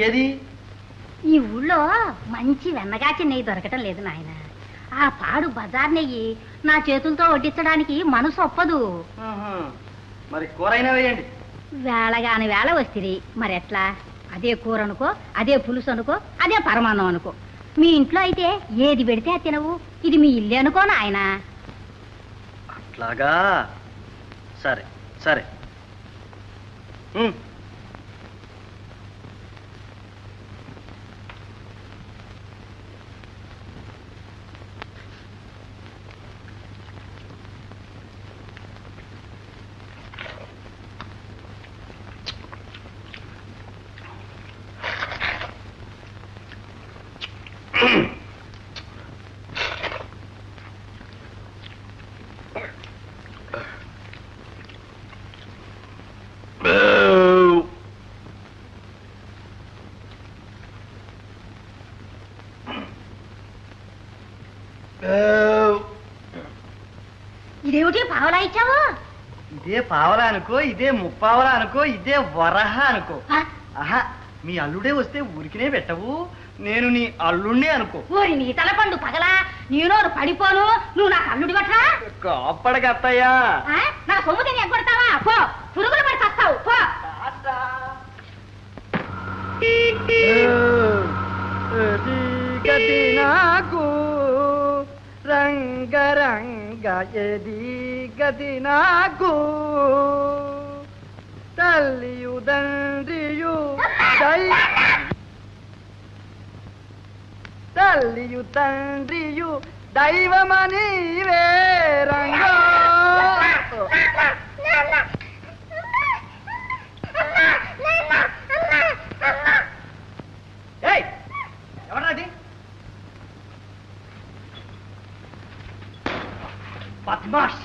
ఏది? ఈ ఊళ్ళో మంచి వెన్నగాచి నెయ్యి దొరకటం లేదు నాయన. ఆ పాడు బజార్ నెయ్యి నా చేతులతో వడ్డించడానికి మనసు ఒప్పదు. మరి కూర అయినా వేయండి. వేళగాని వేళ వస్తుంది మరి ఎట్లా? అదే కూర అనుకో, అదే పులుసు అనుకో, అదే పరమాన్నం అనుకో. మీ ఇంట్లో అయితే ఏది పెడితే అది తినవు. ఇది మీ ఇల్లు అనుకో నాయన. అట్లాగా, సరే సరే. ఇదేమిటి పావలా ఇచ్చావు? ఇదే పావలా అనుకో, ఇదే ముప్పావలా అనుకో, ఇదే వరహ అనుకో. ఆహా, మీ అల్లుడే వస్తే ఊరికినే పెట్టవు. నేను నీ అల్లుండే అనుకో. ఓరి నీ తలపండు పగలా, నేను పడిపోను. నువ్వు నాకు అల్లుడి పట్రా. కాపడగత్తయ్యా. నా సొమ్ము తిని ఎగ్గొడతావా? పో, పురుగులు పడి చస్తావు. పో. నాకు రంగరంగ ఎది గది నాకు తల్లియు తండ్రియు దైవమని వేరంగో. ఎవరాది? బద్మాష్.